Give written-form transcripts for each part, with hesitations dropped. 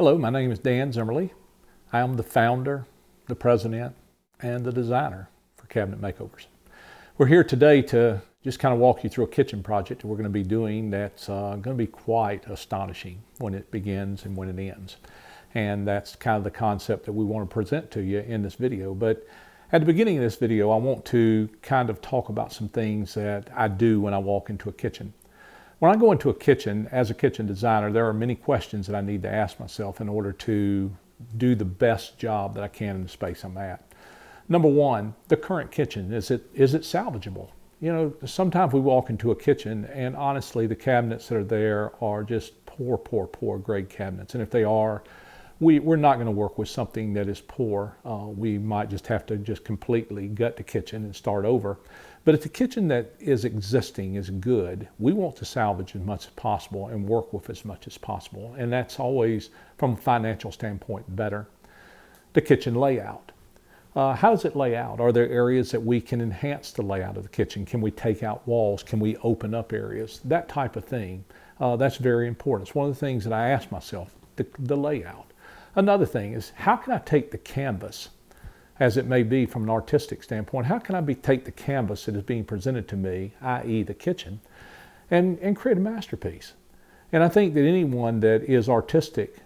Hello, my name is Dan Zimmerly. I am the founder, the president, and the designer for Cabinet Makeovers. We're here today to just kind of walk you through a kitchen project that we're going to be doing that's going to be quite astonishing when it begins and when it ends. And that's kind of the concept that we want to present to you in this video. But at the beginning of this video, I want to kind of talk about some things that I do when I walk into a kitchen. When I go into a kitchen, as a kitchen designer, there are many questions that I need to ask myself in order to do the best job that I can in the space I'm at. Number one, the current kitchen, is it salvageable? You know, sometimes we walk into a kitchen and honestly, the cabinets that are there are just poor grade cabinets. And if they are, we're not going to work with something that is poor. We might just have to just completely gut the kitchen and start over. But if the kitchen that is existing is good, we want to salvage as much as possible and work with as much as possible. And that's always, from a financial standpoint, better. The kitchen layout. How does it lay out? Are there areas that we can enhance the layout of the kitchen? Can we take out walls? Can we open up areas? That type of thing. That's very important. It's one of the things that I ask myself, the layout. Another thing is, how can I take the canvas, as it may be from an artistic standpoint, how can I take the canvas that is being presented to me, i.e. the kitchen, and create a masterpiece? And I think that anyone that is artistic,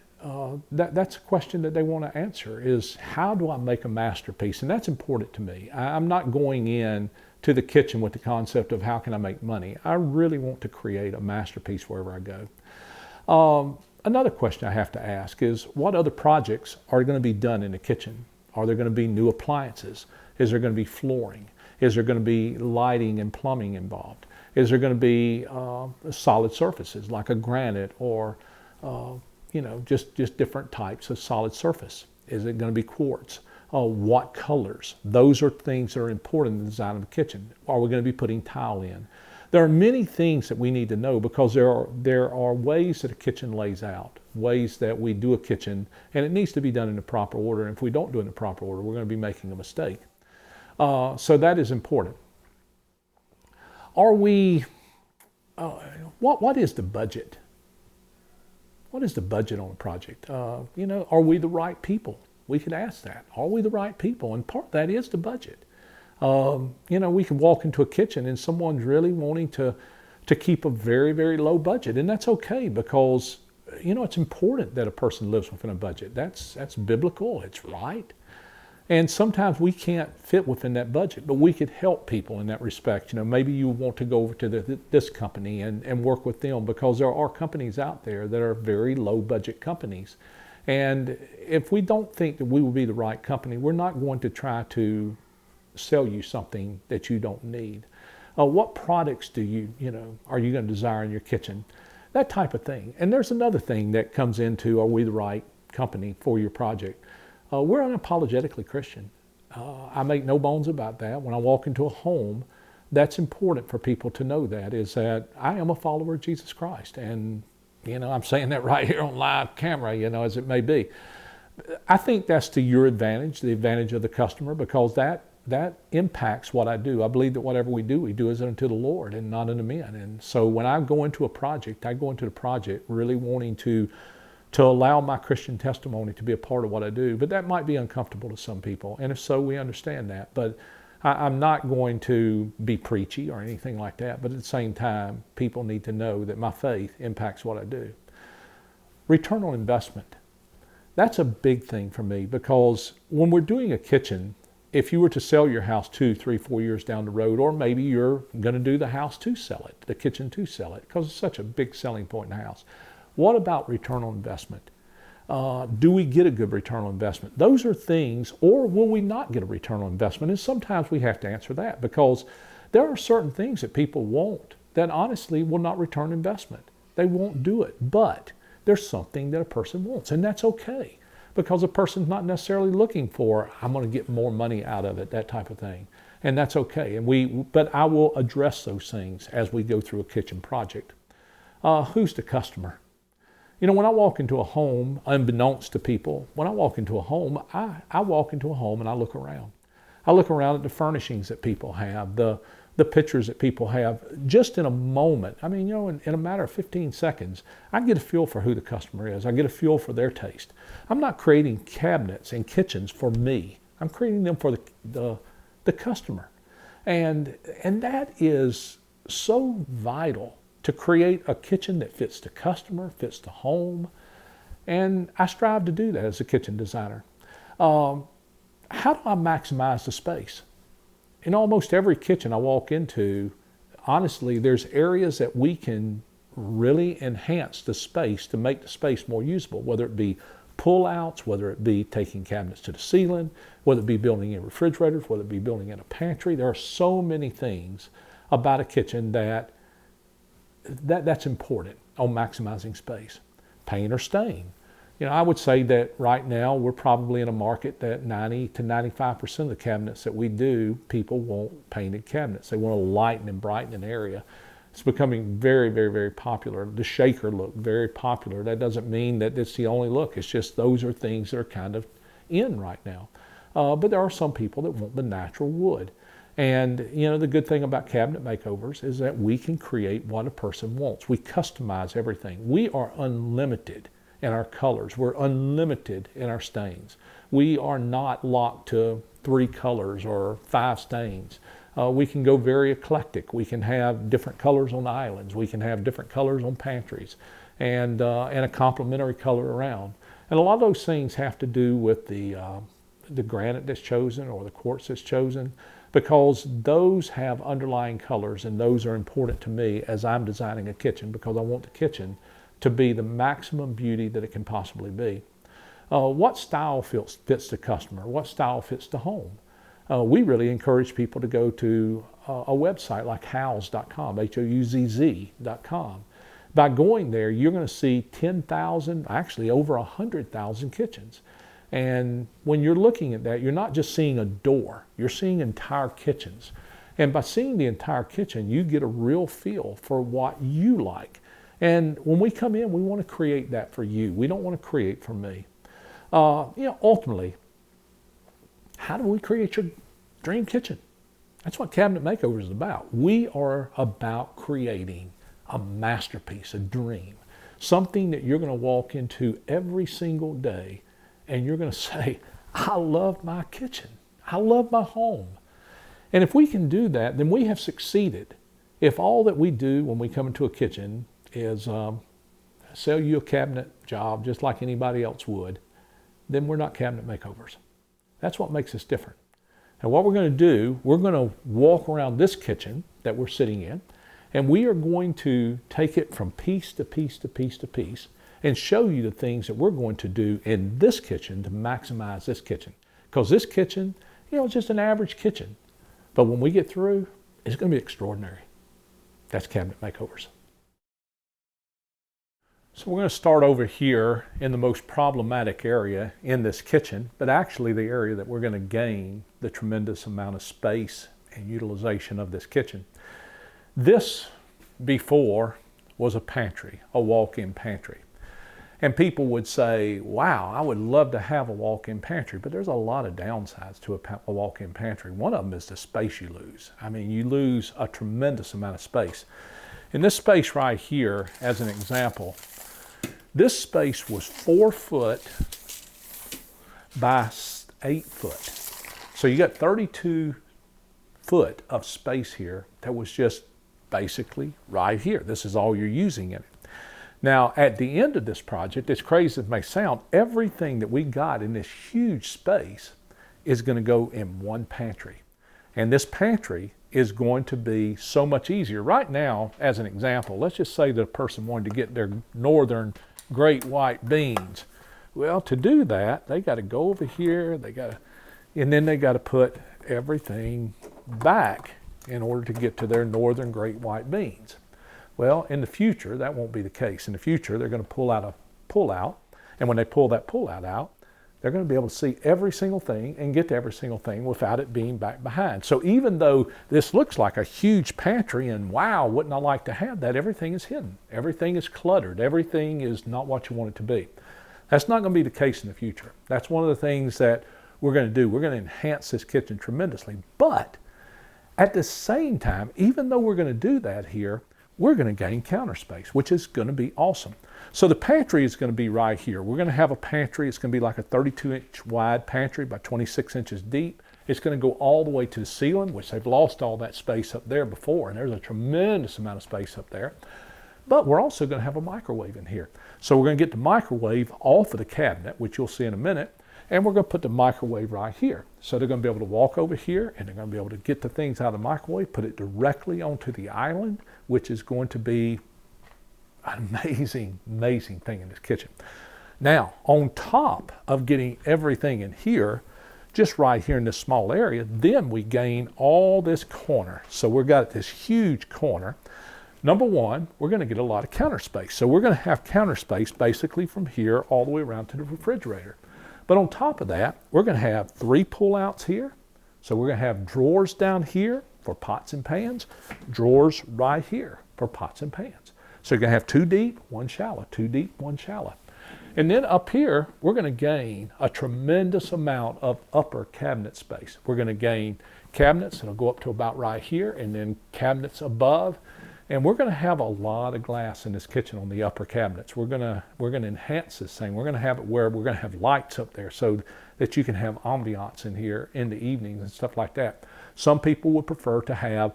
that's a question that they want to answer, is how do I make a masterpiece? And that's important to me. I'm not going in to the kitchen with the concept of how can I make money. I really want to create a masterpiece wherever I go. Another question I have to ask is, what other projects are going to be done in the kitchen? Are there going to be new appliances? Is there going to be flooring? Is there going to be lighting and plumbing involved? Is there going to be solid surfaces like a granite or just different types of solid surface? Is it going to be quartz? What colors? Those are things that are important in the design of the kitchen. Are we going to be putting tile in? There are many things that we need to know because there are ways that a kitchen lays out, ways that we do a kitchen, and it needs to be done in the proper order. And if we don't do it in the proper order, we're going to be making a mistake. So that is important. Are we, what is the budget? What is the budget on a project? Are we the right people? We could ask that. Are we the right people? And part of that is the budget. We can walk into a kitchen and someone's really wanting to keep a very, very low budget. And that's okay because, it's important that a person lives within a budget. That's biblical. It's right. And sometimes we can't fit within that budget, but we could help people in that respect. Maybe you want to go over to this company and work with them because there are companies out there that are very low budget companies. And if we don't think that we will be the right company, we're not going to try to sell you something that you don't need. What products are you going to desire in your kitchen? That type of thing. And there's another thing that comes into, are we the right company for your project? We're unapologetically Christian. I make no bones about that. When I walk into a home, that's important for people to know that, is that I am a follower of Jesus Christ. And, I'm saying that right here on live camera, as it may be. I think that's to your advantage, the advantage of the customer, because that impacts what I do. I believe that whatever we do is unto the Lord and not unto men. And so when I go into a project, I go into the project really wanting to allow my Christian testimony to be a part of what I do. But that might be uncomfortable to some people. And if so, we understand that. But I'm not going to be preachy or anything like that. But at the same time, people need to know that my faith impacts what I do. Return on investment. That's a big thing for me because when we're doing a kitchen, if you were to sell your house 2, 3, 4 years down the road, or maybe you're going to do the house to sell it, the kitchen to sell it, because it's such a big selling point in the house. What about return on investment? Do we get a good return on investment? Those are things, or will we not get a return on investment? And sometimes we have to answer that because there are certain things that people want that honestly will not return investment. They won't do it, but there's something that a person wants, and that's okay. Because a person's not necessarily looking for, I'm going to get more money out of it, that type of thing. And that's okay. But I will address those things as we go through a kitchen project. Who's the customer? When I walk into a home, unbeknownst to people, when I walk into a home, I walk into a home and I look around. I look around at the furnishings that people have, the the pictures that people have just in a moment. I mean, in a matter of 15 seconds, I get a feel for who the customer is. I get a feel for their taste. I'm not creating cabinets and kitchens for me. I'm creating them for the customer. And that is so vital, to create a kitchen that fits the customer, fits the home. And I strive to do that as a kitchen designer. How do I maximize the space? In almost every kitchen I walk into, honestly, there's areas that we can really enhance the space to make the space more usable, whether it be pull-outs, whether it be taking cabinets to the ceiling, whether it be building in refrigerators, whether it be building in a pantry. There are so many things about a kitchen that's important on maximizing space. Paint or stain. I would say that right now we're probably in a market that 90 to 95% of the cabinets that we do, people want painted cabinets. They want to lighten and brighten an area. It's becoming very, very, very popular. The shaker look, very popular. That doesn't mean that it's the only look. It's just those are things that are kind of in right now. But there are some people that want the natural wood. And the good thing about cabinet makeovers is that we can create what a person wants. We customize everything. We are unlimited in our colors. We're unlimited in our stains. We are not locked to 3 colors or 5 stains. We can go very eclectic. We can have different colors on the islands. We can have different colors on pantries, and a complementary color around. And a lot of those things have to do with the granite that's chosen or the quartz that's chosen, because those have underlying colors, and those are important to me as I'm designing a kitchen, because I want the kitchen to be the maximum beauty that it can possibly be. What style fits the customer? What style fits the home? We really encourage people to go to a website like houzz.com, HOUZZ.com. By going there, you're going to see 10,000, actually over 100,000 kitchens. And when you're looking at that, you're not just seeing a door, you're seeing entire kitchens. And by seeing the entire kitchen, you get a real feel for what you like. And when we come in, we want to create that for you. We don't want to create for me. Ultimately, how do we create your dream kitchen? That's what Cabinet Makeovers is about. We are about creating a masterpiece, a dream, something that you're going to walk into every single day and you're going to say, I love my kitchen. I love my home. And if we can do that, then we have succeeded. If all that we do when we come into a kitchen is sell you a cabinet job just like anybody else would, then we're not Cabinet Makeovers. That's what makes us different. And what we're going to do, we're going to walk around this kitchen that we're sitting in, and we are going to take it from piece to piece to piece to piece and show you the things that we're going to do in this kitchen to maximize this kitchen. Because this kitchen, it's just an average kitchen. But when we get through, it's going to be extraordinary. That's Cabinet Makeovers. So we're going to start over here in the most problematic area in this kitchen, but actually the area that we're going to gain the tremendous amount of space and utilization of this kitchen. This before was a pantry, a walk-in pantry. And people would say, wow, I would love to have a walk-in pantry, but there's a lot of downsides to a walk-in pantry. One of them is the space you lose. I mean, you lose a tremendous amount of space. In this space right here, as an example, this space was 4 foot by 8 foot. So you got 32 foot of space here that was just basically right here. This is all you're using in it. Now, at the end of this project, as crazy as it may sound, everything that we got in this huge space is going to go in one pantry. And this pantry is going to be so much easier. Right now, as an example, let's just say that a person wanted to get their northern great white beans. Well, to do that, they got to go over here, and then they got to put everything back in order to get to their northern great white beans. Well, in the future, that won't be the case. In the future, they're going to pull out a pull-out, and when they pull that pull-out out, they're going to be able to see every single thing and get to every single thing without it being back behind. So even though this looks like a huge pantry, and wow, wouldn't I like to have that, everything is hidden. Everything is cluttered. Everything is not what you want it to be. That's not going to be the case in the future. That's one of the things that we're going to do. We're going to enhance this kitchen tremendously. But At the same time, even though we're going to do that here, we're going to gain counter space, which is going to be awesome. So the pantry is going to be right here. We're going to have a pantry. It's going to be like a 32-inch wide pantry by 26 inches deep. It's going to go all the way to the ceiling, which they've lost all that space up there before, and there's a tremendous amount of space up there. But we're also going to have a microwave in here. So we're going to get the microwave off of the cabinet, which you'll see in a minute, and we're going to put the microwave right here. So they're going to be able to walk over here, and they're going to be able to get the things out of the microwave, put it directly onto the island, which is going to be an amazing, amazing thing in this kitchen. Now, on top of getting everything in here, just right here in this small area, then we gain all this corner. So we've got this huge corner. Number one, we're going to get a lot of counter space. So we're going to have counter space basically from here all the way around to the refrigerator. But on top of that, we're going to have 3 pull-outs here. So we're going to have drawers down here for pots and pans, drawers right here for pots and pans. So you're going to have 2 deep, 1 shallow, 2 deep, 1 shallow. And then up here, we're going to gain a tremendous amount of upper cabinet space. We're going to gain cabinets that'll go up to about right here, and then cabinets above. And we're going to have a lot of glass in this kitchen on the upper cabinets. We're going to enhance this thing. We're going to have it where we're going to have lights up there so that you can have ambiance in here in the evenings and stuff like that. Some people would prefer to have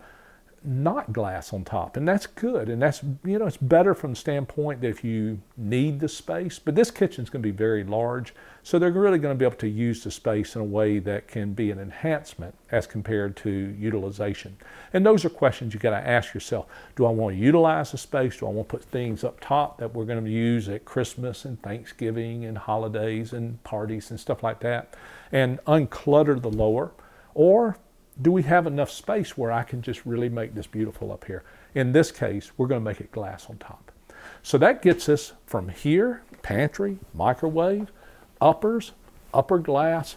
not glass on top, and that's good, and that's, you know, it's better from the standpoint that if you need the space. But this kitchen is going to be very large, so they're really going to be able to use the space in a way that can be an enhancement as compared to utilization. And those are questions you got to ask yourself. Do I want to utilize the space? Do I want to put things up top that we're going to use at Christmas and Thanksgiving and holidays and parties and stuff like that, and unclutter the lower? Or do we have enough space where I can just really make this beautiful up here? In this case, we're going to make it glass on top. So that gets us from here, pantry, microwave, uppers, upper glass,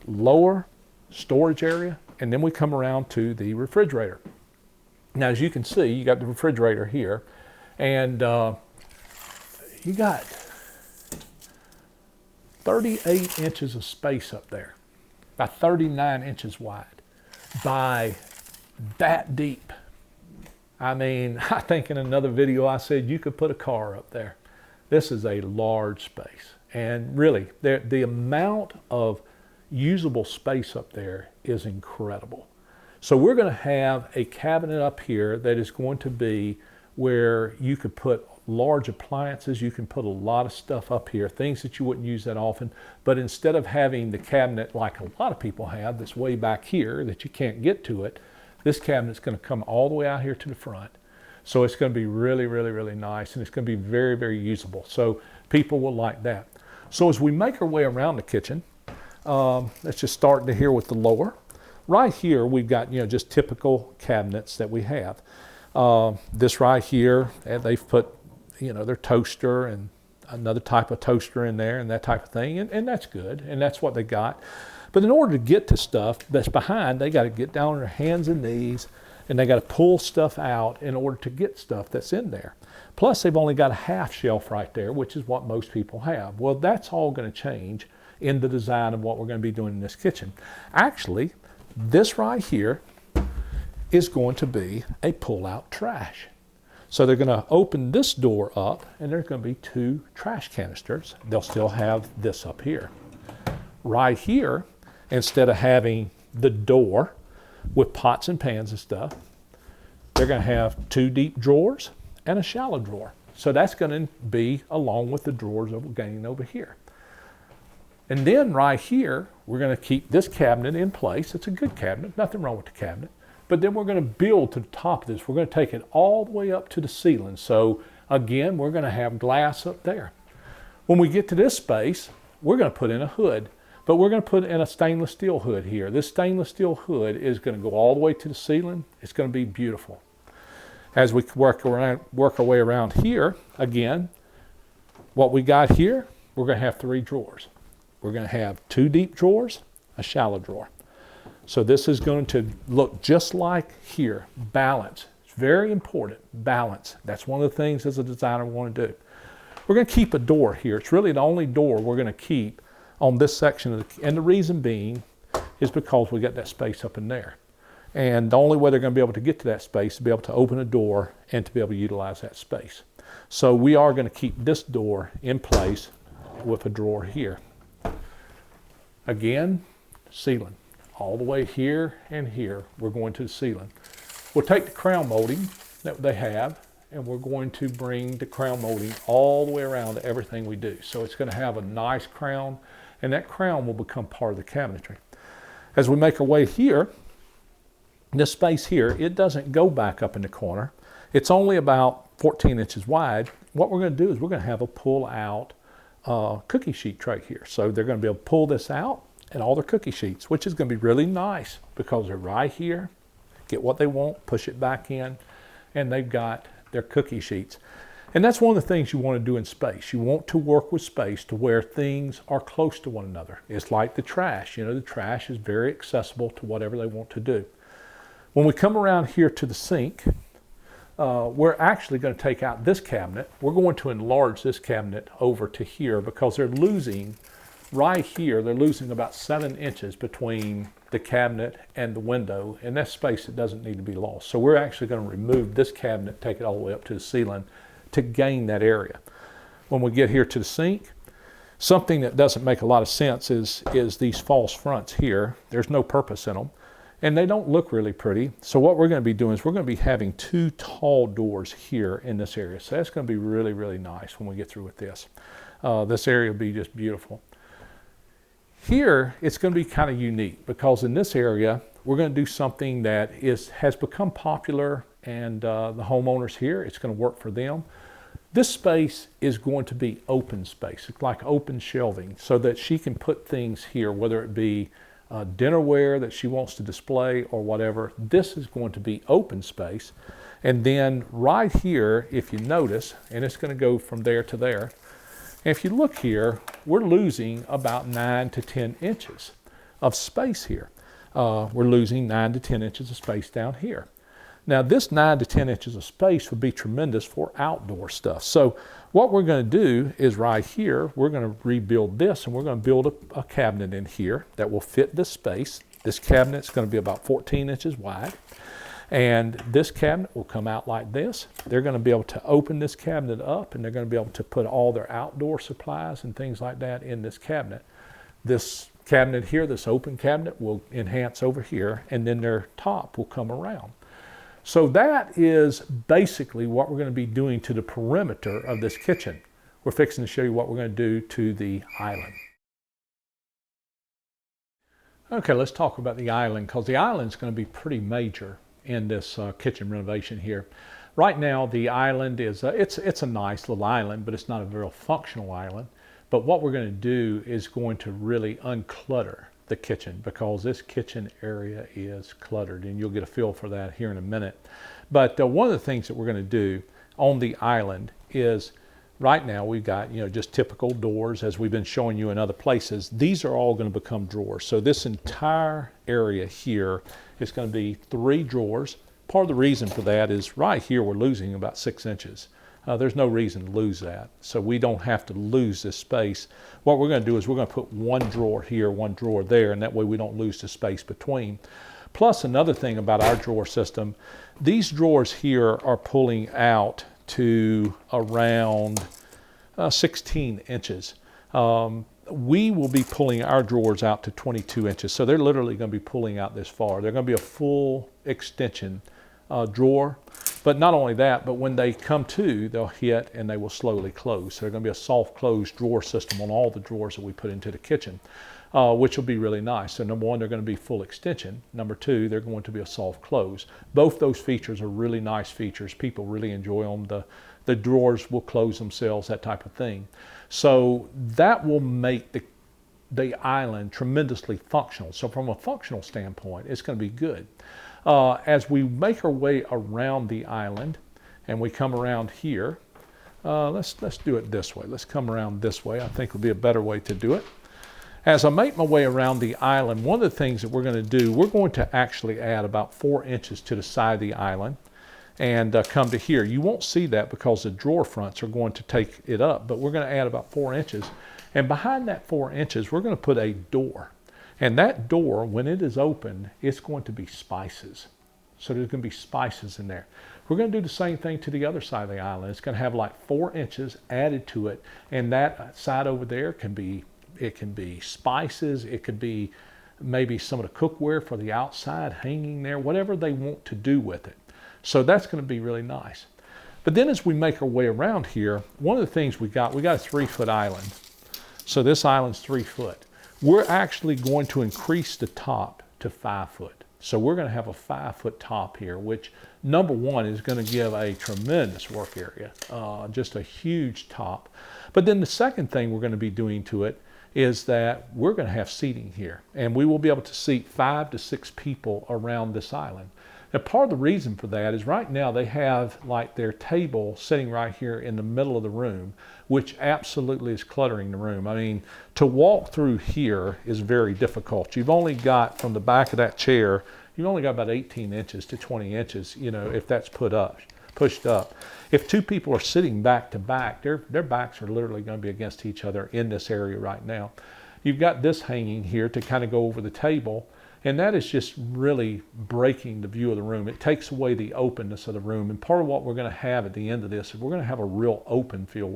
lower storage area, and then we come around to the refrigerator. Now, as you can see, you got the refrigerator here, and you got 38 inches of space up there, by 39 inches wide. By that deep. I mean, I think in another video I said you could put a car up there. This is a large space. And really, the amount of usable space up there is incredible. So we're going to have a cabinet up here that is going to be where you could put large appliances. You can put a lot of stuff up here, things that you wouldn't use that often. But instead of having the cabinet like a lot of people have that's way back here that you can't get to it, this cabinet's going to come all the way out here to the front. So it's going to be really, really, really nice, and it's going to be very, very usable. So people will like that. So as we make our way around the kitchen, let's just start here with the lower. Right here, we've got, you know, just typical cabinets that we have. This right here, and they've put, you know, their toaster and another type of toaster in there and that type of thing, and that's good, and that's what they got. But in order to get to stuff that's behind, they got to get down on their hands and knees, and they got to pull stuff out in order to get stuff that's in there. Plus, they've only got a half shelf right there, which is what most people have. Well, that's all going to change in the design of what we're going to be doing in this kitchen. Actually, this right here is going to be a pull-out trash. So they're going to open this door up, and there's going to be 2 trash canisters. They'll still have this up here. Right here, instead of having the door with pots and pans and stuff, they're going to have 2 deep drawers and a shallow drawer. So that's going to be along with the drawers that we're gaining over here. And then right here, we're going to keep this cabinet in place. It's a good cabinet, nothing wrong with the cabinet. But then we're going to build to the top of this. We're going to take it all the way up to the ceiling. So again, we're going to have glass up there. When we get to this space, we're going to put in a hood. But we're going to put in a stainless steel hood here. This stainless steel hood is going to go all the way to the ceiling. It's going to be beautiful. As we work our way around here, again, what we got here, we're going to have 3 drawers. We're going to have 2 deep drawers, a shallow drawer. So this is going to look just like here, balance. It's very important, balance. That's one of the things as a designer we want to do. We're going to keep a door here. It's really the only door we're going to keep on this section, and the reason being is because we got that space up in there. And the only way they're going to be able to get to that space is to be able to open a door and to be able to utilize that space. So we are going to keep this door in place with a drawer here. Again, ceiling. All the way here and here, we're going to the ceiling. We'll take the crown molding that they have, and we're going to bring the crown molding all the way around to everything we do. So it's going to have a nice crown, and that crown will become part of the cabinetry. As we make our way here, this space here, it doesn't go back up in the corner. It's only about 14 inches wide. What we're going to do is we're going to have a pull-out cookie sheet tray here. So they're going to be able to pull this out and all their cookie sheets, which is going to be really nice because they're right here, get what they want, push it back in, and they've got their cookie sheets. And that's one of the things you want to do in space. You want to work with space to where things are close to one another. It's like the trash. You know, the trash is very accessible to whatever they want to do. When we come around here to the sink, we're actually going to take out this cabinet. We're going to enlarge this cabinet over to here because they're losing, right here, they're losing about 7 inches between the cabinet and the window, and that's space that doesn't need to be lost. So we're actually going to remove this cabinet, take it all the way up to the ceiling to gain that area. When we get here to the sink, something that doesn't make a lot of sense is these false fronts here. There's no purpose in them. And they don't look really pretty. So what we're going to be doing is we're going to be having 2 tall doors here in this area. So that's going to be really, really nice when we get through with this. This area will be just beautiful. Here, it's going to be kind of unique because in this area, we're going to do something that has become popular, and the homeowners here, it's going to work for them. This space is going to be open space. It's like open shelving so that she can put things here, whether it be dinnerware that she wants to display or whatever. This is going to be open space. And then right here, if you notice, and it's going to go from there to there, and if you look here, we're losing about 9 to 10 inches of space here. We're losing 9 to 10 inches of space down here. Now this 9 to 10 inches of space would be tremendous for outdoor stuff. So what we're going to do is right here, we're going to rebuild this, and we're going to build a cabinet in here that will fit this space. This cabinet's going to be about 14 inches wide. And this cabinet will come out like this. They're going to be able to open this cabinet up, and they're going to be able to put all their outdoor supplies and things like that in this cabinet. This cabinet here, this open cabinet, will enhance over here, and then their top will come around. So that is basically what we're going to be doing to the perimeter of this kitchen. We're fixing to show you what we're going to do to the island. Okay, let's talk about the island, because the island is going to be pretty major in this kitchen renovation here. Right now, the island is, it's a nice little island, but it's not a very functional island. But what we're going to do is going to really unclutter the kitchen, because this kitchen area is cluttered, and you'll get a feel for that here in a minute. But one of the things that we're going to do on the island is, right now we've got, just typical doors as we've been showing you in other places. These are all going to become drawers. So this entire area here is going to be 3 drawers. Part of the reason for that is right here we're losing about 6 inches. There's no reason to lose that. So we don't have to lose this space. What we're going to do is we're going to put 1 drawer here, 1 drawer there, and that way we don't lose the space between. Plus, another thing about our drawer system, these drawers here are pulling out to around 16 inches. We will be pulling our drawers out to 22 inches. So they're literally going to be pulling out this far. They're going to be a full extension drawer. But not only that, but when they come to, they'll hit and they will slowly close. So they're going to be a soft close drawer system on all the drawers that we put into the kitchen, which will be really nice. So number 1, they're going to be full extension. Number 2, they're going to be a soft close. Both those features are really nice features. People really enjoy them. The drawers will close themselves, that type of thing. So that will make the island tremendously functional. So from a functional standpoint, it's going to be good. As we make our way around the island and we come around here, let's do it this way. Let's come around this way. I think will be a better way to do it. As I make my way around the island, one of the things that we're going to do, we're going to actually add about 4 inches to the side of the island and come to here. You won't see that because the drawer fronts are going to take it up, but we're going to add about 4 inches. And behind that 4 inches, we're going to put a door. And that door, when it is open, it's going to be spices. So there's going to be spices in there. We're going to do the same thing to the other side of the island. It's going to have like 4 inches added to it. And that side over there can be spices. It could be maybe some of the cookware for the outside hanging there, whatever they want to do with it. So that's going to be really nice. But then as we make our way around here, one of the things we got a 3-foot island. So this island's 3 foot. We're actually going to increase the top to 5 foot. So we're going to have a 5-foot top here, which number one is going to give a tremendous work area, just a huge top. But then the second thing we're going to be doing to it is that we're going to have seating here, and we will be able to seat 5 to 6 people around this island. Now, part of the reason for that is right now they have like their table sitting right here in the middle of the room, which absolutely is cluttering the room. I mean, to walk through here is very difficult. You've only got from the back of that chair, you've only got about 18 inches to 20 inches, you know, if that's pushed up. If 2 people are sitting back to back, their backs are literally going to be against each other in this area right now. You've got this hanging here to kind of go over the table. And that is just really breaking the view of the room. It takes away the openness of the room. And part of what we're going to have at the end of this is we're going to have a real open feel.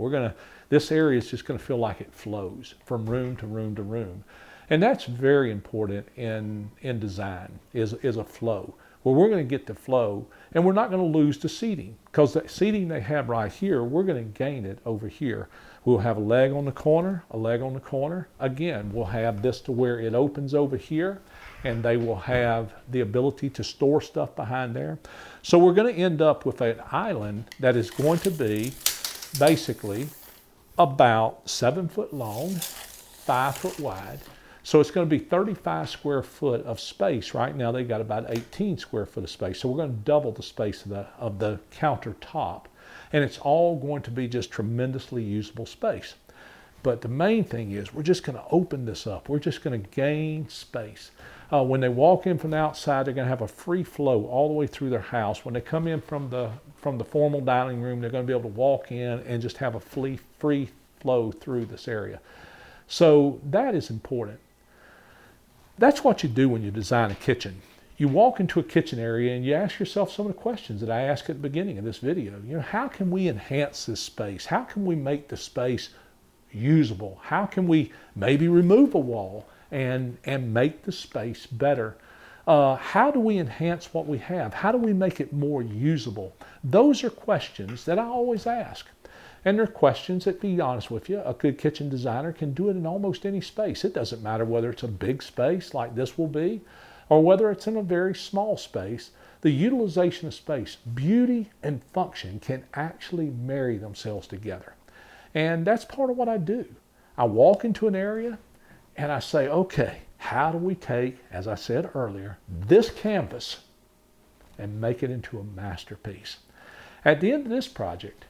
This area is just going to feel like it flows from room to room to room. And that's very important in design, is a flow. Well, we're going to get the flow, and we're not going to lose the seating, because the seating they have right here, we're going to gain it over here. We'll have a leg on the corner, a leg on the corner. Again, we'll have this to where it opens over here, and they will have the ability to store stuff behind there. So we're going to end up with an island that is going to be basically about 7 foot long, 5 foot wide. So it's going to be 35 square foot of space. Right now they've got about 18 square foot of space. So we're going to double the space of the countertop. And it's all going to be just tremendously usable space. But the main thing is we're just going to open this up. We're just going to gain space. When they walk in from the outside, they're going to have a free flow all the way through their house. When they come in from the formal dining room, they're going to be able to walk in and just have a free flow through this area. So that is important. That's what you do when you design a kitchen. You walk into a kitchen area and you ask yourself some of the questions that I asked at the beginning of this video. You know, how can we enhance this space? How can we make the space usable? How can we maybe remove a wall and make the space better? How do we enhance what we have? How do we make it more usable? Those are questions that I always ask. And they're questions that, to be honest with you, a good kitchen designer can do it in almost any space. It doesn't matter whether it's a big space like this will be, or whether it's in a very small space. The utilization of space, beauty and function can actually marry themselves together. And that's part of what I do. I walk into an area and I say, okay, how do we take, as I said earlier, this canvas and make it into a masterpiece? At the end of this project,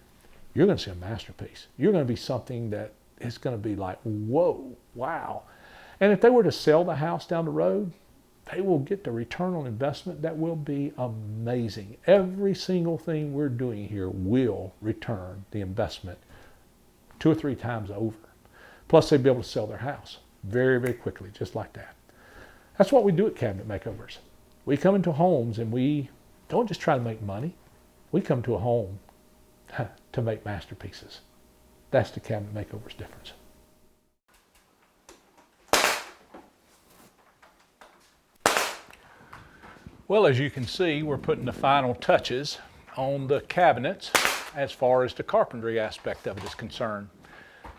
you're going to see a masterpiece. You're going to be something that is going to be like, whoa, wow. And if they were to sell the house down the road, they will get the return on investment that will be amazing. Every single thing we're doing here will return the investment 2 or 3 times over. Plus, they'll be able to sell their house very, very quickly, just like that. That's what we do at Cabinet Makeovers. We come into homes and we don't just try to make money. We come to a home to make masterpieces. That's the Cabinet Makeovers difference. Well, as you can see, we're putting the final touches on the cabinets as far as the carpentry aspect of it is concerned.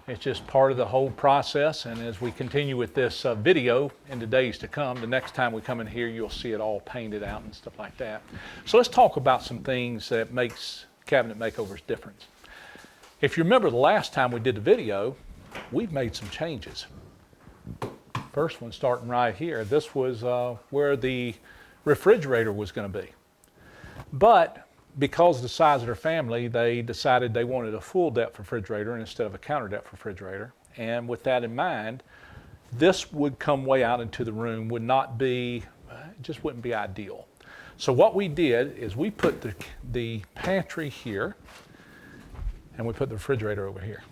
It's just part of the whole process, and as we continue with this video in the days to come, the next time we come in here, you'll see it all painted out and stuff like that. So let's talk about some things that makes Cabinet Makeovers different. If you remember the last time we did the video, we've made some changes. First one starting right here. This was where the refrigerator was going to be. But because of the size of their family, they decided they wanted a full depth refrigerator instead of a counter depth refrigerator. And with that in mind, this would come way out into the room, would not be, it just wouldn't be ideal. So what we did is we put the pantry here and we put the refrigerator over here.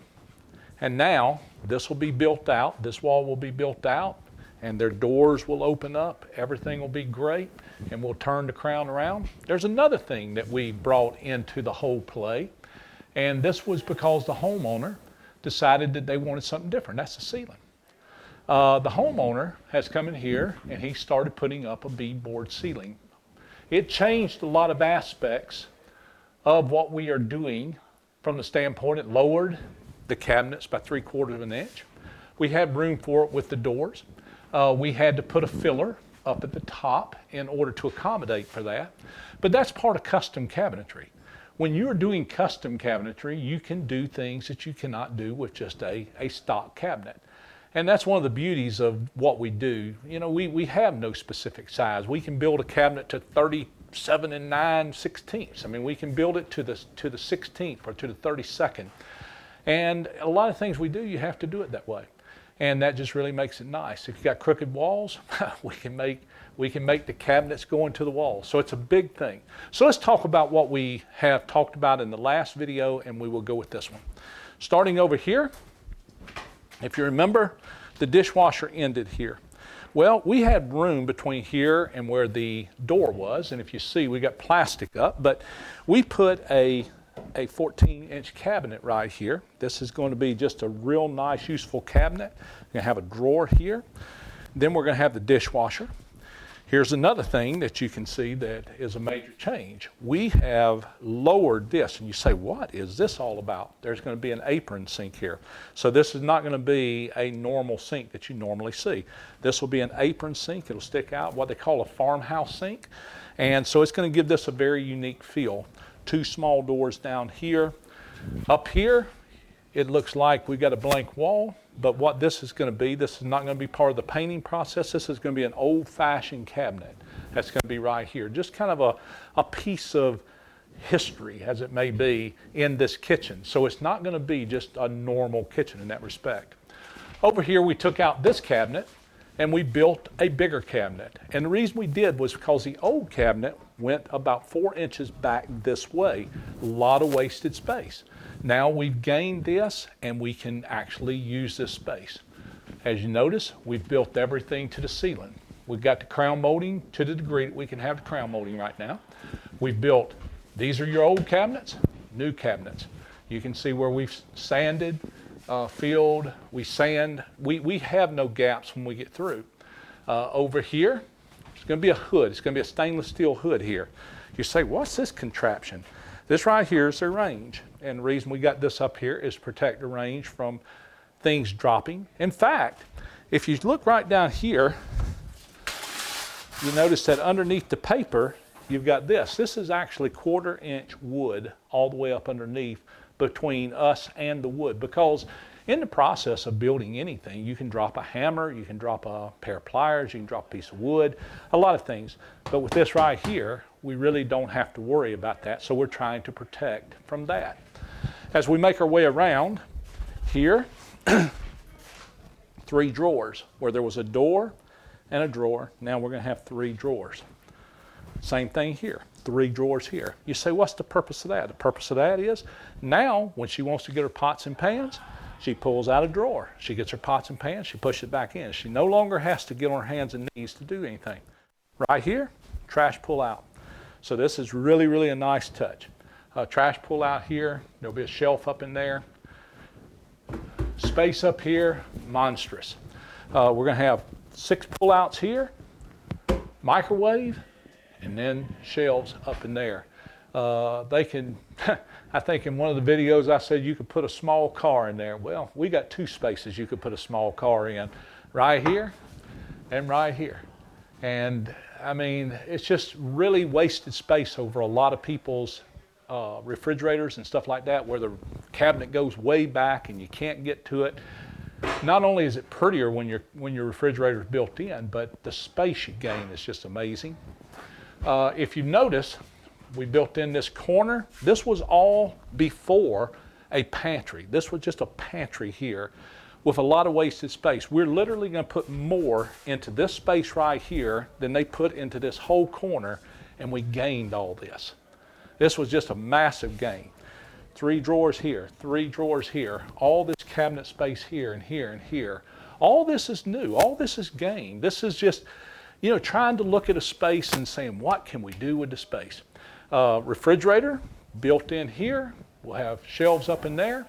And now this will be built out, this wall will be built out, and their doors will open up, everything will be great, and we'll turn the crown around. There's another thing that we brought into the whole play, and this was because the homeowner decided that they wanted something different. That's the ceiling. The homeowner has come in here and he started putting up a beadboard ceiling. It changed a lot of aspects of what we are doing from the standpoint it lowered the cabinets by 3/4 of an inch. We had room for it with the doors. We had to put a filler up at the top in order to accommodate for that. But that's part of custom cabinetry. When you're doing custom cabinetry, you can do things that you cannot do with just a stock cabinet. And that's one of the beauties of what we do. You know, we have no specific size. We can build a cabinet to 37 9/16. I mean, we can build it to the 16th or to the 32nd. And a lot of things we do, you have to do it that way. And that just really makes it nice. If you got crooked walls, we can make the cabinets go into the walls. So it's a big thing. So let's talk about what we have talked about in the last video, and we will go with this one. Starting over here, if you remember, the dishwasher ended here. Well, we had room between here and where the door was, and if you see, we got plastic up, but we put a 14-inch cabinet right here. This is going to be just a real nice, useful cabinet. We're going to have a drawer here. Then we're going to have the dishwasher. Here's another thing that you can see that is a major change. We have lowered this, and you say, what is this all about? There's going to be an apron sink here. So this is not going to be a normal sink that you normally see. This will be an apron sink. It'll stick out, what they call a farmhouse sink. And so it's going to give this a very unique feel. 2 small doors down here. Up here, it looks like we've got a blank wall, but what this is going to be, this is not going to be part of the painting process. This is going to be an old-fashioned cabinet. That's going to be right here. Just kind of a piece of history, as it may be, in this kitchen. So it's not going to be just a normal kitchen in that respect. Over here, we took out this cabinet, and we built a bigger cabinet. And the reason we did was because the old cabinet went about 4 inches back this way. A lot of wasted space. Now we've gained this and we can actually use this space. As you notice, we've built everything to the ceiling. We've got the crown molding to the degree that we can have the crown molding right now. We've built, these are your old cabinets, new cabinets. You can see where we've sanded, filled, we sand. We have no gaps when we get through. Over here, it's going to be a hood. It's going to be a stainless steel hood here. You say, what's this contraption? This right here is the range. And the reason we got this up here is to protect the range from things dropping. In fact, if you look right down here, you notice that underneath the paper, you've got this. This is actually 1/4 inch wood all the way up underneath between us and the wood, because in the process of building anything, you can drop a hammer, you can drop a pair of pliers, you can drop a piece of wood, a lot of things. But with this right here, we really don't have to worry about that, so we're trying to protect from that. As we make our way around here, 3 drawers. Where there was a door and a drawer, now we're going to have 3 drawers. Same thing here, 3 drawers here. You say, what's the purpose of that? The purpose of that is, now when she wants to get her pots and pans, she pulls out a drawer. She gets her pots and pans, she pushes it back in. She no longer has to get on her hands and knees to do anything. Right here, trash pull out. So this is really, really a nice touch. Trash pull out here, there'll be a shelf up in there. Space up here, monstrous. We're going to have 6 pull-outs here, microwave, and then shelves up in there. They can, I think in one of the videos I said you could put a small car in there. Well, we got 2 spaces you could put a small car in, right here and right here. And I mean, it's just really wasted space over a lot of people's refrigerators and stuff like that, where the cabinet goes way back and you can't get to it. Not only is it prettier when your refrigerator is built in, but the space you gain is just amazing. If you notice, we built in this corner. This was all before a pantry. This was just a pantry here with a lot of wasted space. We're literally going to put more into this space right here than they put into this whole corner, and we gained all this. This was just a massive gain. 3 drawers here, 3 drawers here, all this cabinet space here and here and here, All this is new. All this is gain. This is just, trying to look at a space and saying, what can we do with the space? Refrigerator built in here. We'll have shelves up in there.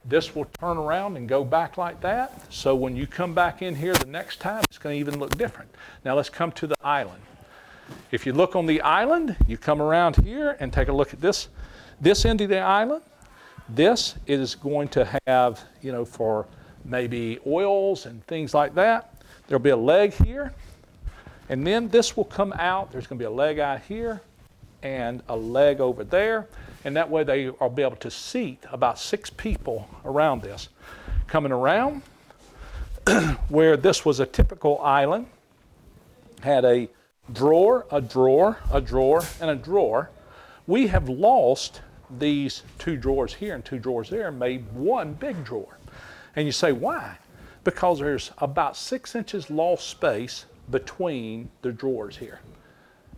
This will turn around and go back like that. So when you come back in here the next time, it's going to even look different. Now let's come to the island. If you look on the island, you come around here and take a look at this end of the island. This is going to have, for maybe oils and things like that. There'll be a leg here. And then this will come out. There's going to be a leg out here and a leg over there. And that way they will be able to seat about 6 people around this. Coming around, where this was a typical island, had a drawer, a drawer, a drawer, and a drawer. We have lost these 2 drawers here and 2 drawers there and made one big drawer. And you say, why? Because there's about 6 inches lost space between the drawers here.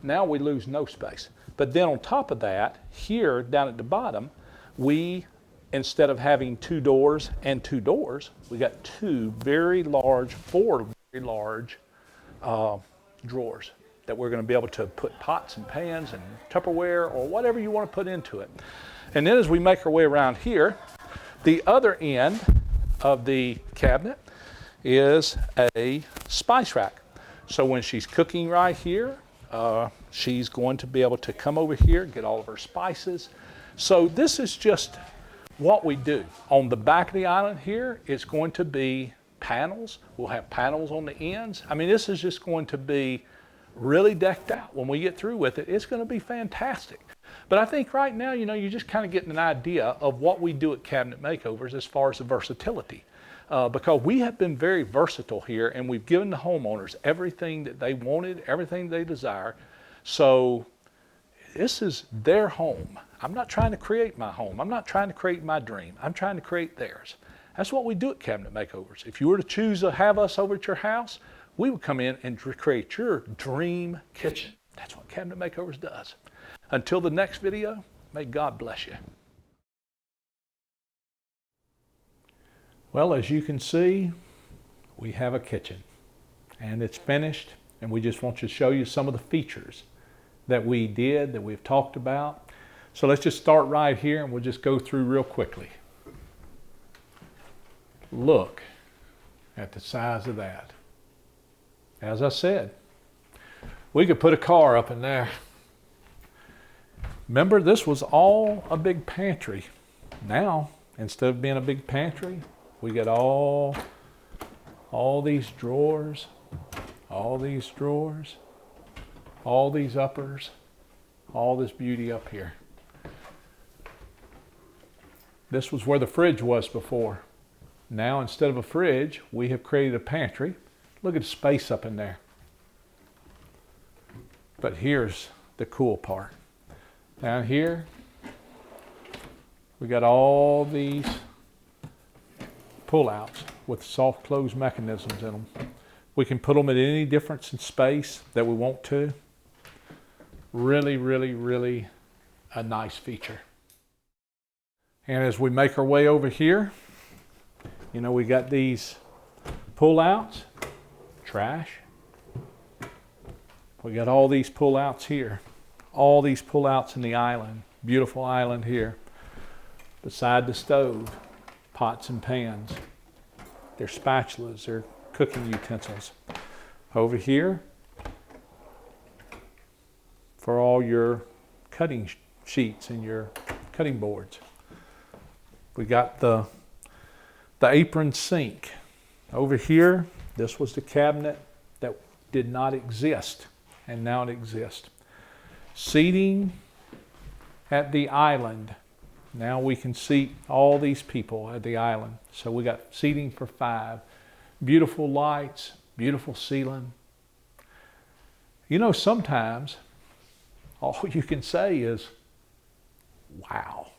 Now we lose no space. But then on top of that, here down at the bottom, we, instead of having 2 doors and 2 doors, we got 4 very large drawers that we're going to be able to put pots and pans and Tupperware or whatever you want to put into it. And then as we make our way around here, the other end of the cabinet is a spice rack. So when she's cooking right here, she's going to be able to come over here and get all of her spices. So this is just what we do. On the back of the island here, it's going to be panels. We'll have panels on the ends. I mean, this is just going to be really decked out. When we get through with it, it's going to be fantastic. But I think right now, you're just kind of getting an idea of what we do at Cabinet Makeovers as far as the versatility. Because we have been very versatile here, and we've given the homeowners everything that they wanted, everything they desire. So this is their home. I'm not trying to create my home. I'm not trying to create my dream. I'm trying to create theirs. That's what we do at Cabinet Makeovers. If you were to choose to have us over at your house, we would come in and create your dream kitchen. That's what Cabinet Makeovers does. Until the next video, may God bless you. Well, as you can see, we have a kitchen and it's finished, and we just want to show you some of the features that we did, that we've talked about. So let's just start right here and we'll just go through real quickly. Look at the size of that. As I said, we could put a car up in there. Remember, this was all a big pantry. Now, instead of being a big pantry, we got all these drawers, all these drawers, all these uppers, all this beauty up here. This was where the fridge was before. Now, instead of a fridge, we have created a pantry. Look at the space up in there. But here's the cool part. Down here, we got all these pull-outs with soft close mechanisms in them. We can put them at any difference in space that we want to. Really, really, really a nice feature. And as we make our way over here, we got these pull-outs, trash. We got all these pull-outs here. All these pull-outs in the island. Beautiful island here. Beside the stove, pots and pans. Their spatulas, their cooking utensils. Over here, for all your cutting sheets and your cutting boards. We got the apron sink. Over here, this was the cabinet that did not exist, and now it exists. Seating at the island. Now we can seat all these people at the island. So we got seating for 5. Beautiful lights, beautiful ceiling. Sometimes all you can say is, wow.